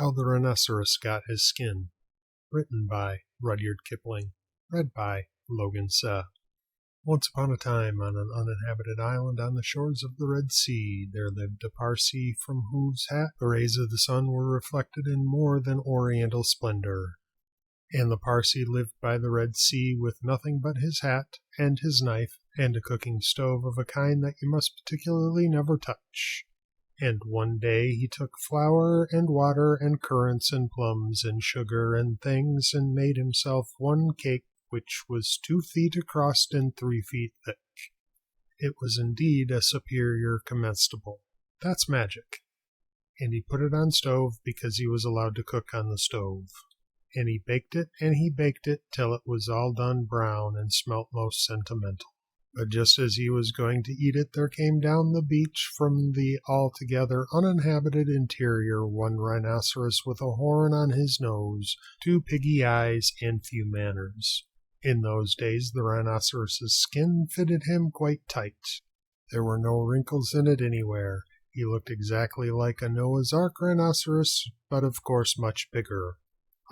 How the Rhinoceros Got His Skin. Written by Rudyard Kipling. Read by Logan Seh. Once upon a time, on an uninhabited island on the shores of the Red Sea, there lived a Parsee from whose hat the rays of the sun were reflected in more than oriental splendor. And the Parsee lived by the Red Sea with nothing but his hat and his knife and a cooking stove of a kind that you must particularly never touch. And one day he took flour and water and currants and plums and sugar and things and made himself one cake which was 2 feet across and 3 feet thick. It was indeed a superior comestible. That's magic. And he put it on stove because he was allowed to cook on the stove. And he baked it till it was all done brown and smelt most sentimental. But just as he was going to eat it, there came down the beach from the altogether uninhabited interior one rhinoceros with a horn on his nose, 2 piggy eyes, and few manners. In those days the rhinoceros's skin fitted him quite tight. There were no wrinkles in it anywhere. He looked exactly like a Noah's Ark rhinoceros, but of course much bigger.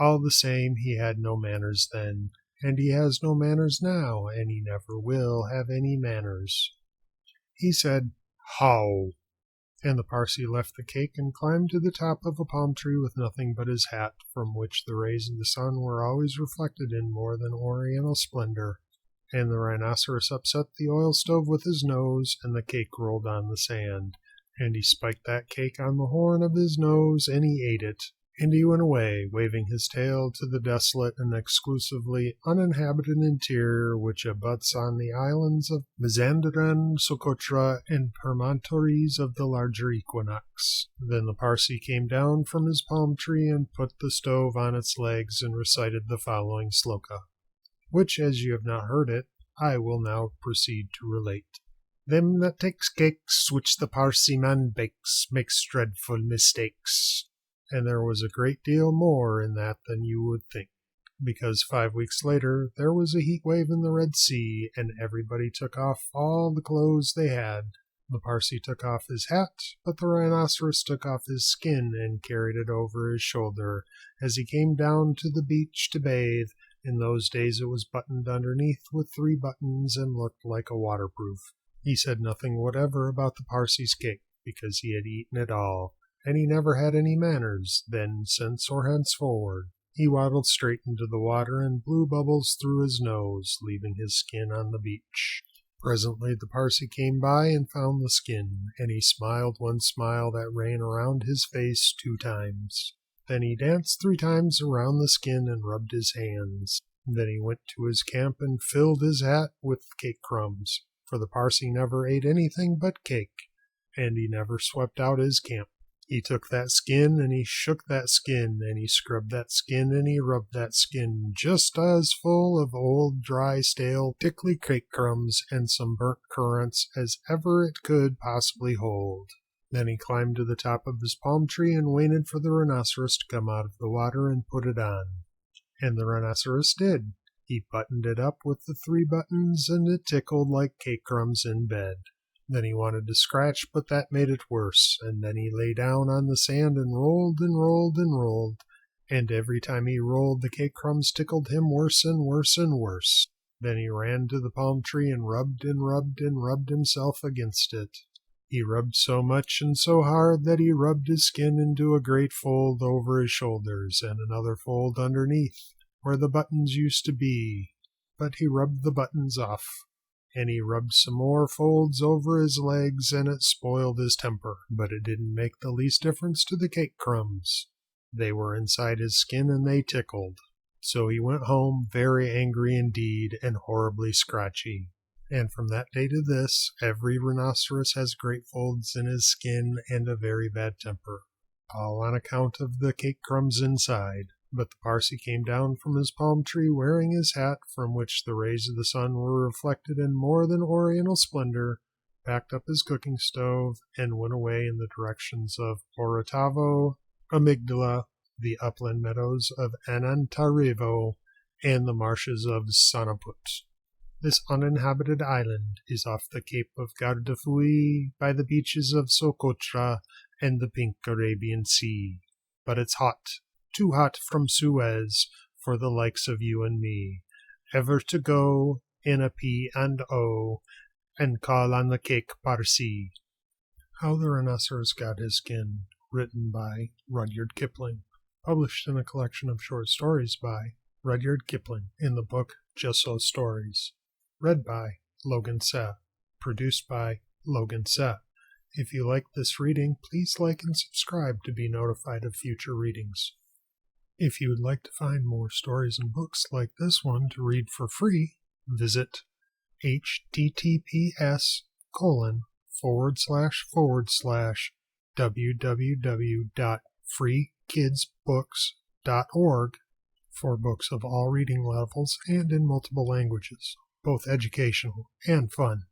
All the same, he had no manners then. And he has no manners now, and he never will have any manners. He said, "How?" And the Parsee left the cake and climbed to the top of a palm tree with nothing but his hat, from which the rays of the sun were always reflected in more than oriental splendor. And the rhinoceros upset the oil stove with his nose, and the cake rolled on the sand. And he spiked that cake on the horn of his nose, and he ate it. And he went away, waving his tail to the desolate and exclusively uninhabited interior which abuts on the islands of Mazandaran, Socotra, and promontories of the larger equinox. Then the Parsee came down from his palm tree and put the stove on its legs and recited the following sloka, which, as you have not heard it, I will now proceed to relate. Them that takes cakes which the Parsee man bakes makes dreadful mistakes. And there was a great deal more in that than you would think, because 5 weeks later there was a heat wave in the Red Sea, and everybody took off all the clothes they had. The Parsee took off his hat, but the rhinoceros took off his skin and carried it over his shoulder as he came down to the beach to bathe. In those days it was buttoned underneath with 3 buttons and looked like a waterproof. He said nothing whatever about the Parsee's cake, because he had eaten it all. And he never had any manners, then, since, or henceforward. He waddled straight into the water and blew bubbles through his nose, leaving his skin on the beach. Presently the Parsee came by and found the skin, and he smiled one smile that ran around his face 2 times. Then he danced 3 times around the skin and rubbed his hands. Then he went to his camp and filled his hat with cake crumbs, for the Parsee never ate anything but cake, and he never swept out his camp. He took that skin, and he shook that skin, and he scrubbed that skin, and he rubbed that skin, just as full of old, dry, stale, tickly cake crumbs and some burnt currants as ever it could possibly hold. Then he climbed to the top of his palm tree and waited for the rhinoceros to come out of the water and put it on. And the rhinoceros did. He buttoned it up with the 3 buttons, and it tickled like cake crumbs in bed. Then he wanted to scratch, but that made it worse, and then he lay down on the sand and rolled and rolled and rolled, and every time he rolled the cake crumbs tickled him worse and worse and worse. Then he ran to the palm tree and rubbed and rubbed and rubbed himself against it. He rubbed so much and so hard that he rubbed his skin into a great fold over his shoulders and another fold underneath, where the buttons used to be, but he rubbed the buttons off. And he rubbed some more folds over his legs, and it spoiled his temper, but it didn't make the least difference to the cake crumbs. They were inside his skin, and they tickled. So he went home very angry indeed, and horribly scratchy. And from that day to this, every rhinoceros has great folds in his skin and a very bad temper, all on account of the cake crumbs inside. But the Parsee came down from his palm tree wearing his hat, from which the rays of the sun were reflected in more than oriental splendor, packed up his cooking stove, and went away in the directions of Orotavo, Amygdala, the upland meadows of Anantarivo, and the marshes of Sonaput. This uninhabited island is off the Cape of Gardafui, by the beaches of Socotra and the pink Arabian Sea. but it's hot, too hot from Suez for the likes of you and me, ever to go in a P&O and call on the cake Parsi. How the Rhinoceros Got His Skin, written by Rudyard Kipling, published in a collection of short stories by Rudyard Kipling in the book Just So Stories, read by Logan Seh, produced by Logan Seh. If you like this reading, please like and subscribe to be notified of future readings. If you would like to find more stories and books like this one to read for free, visit https://www.freekidsbooks.org for books of all reading levels and in multiple languages, both educational and fun.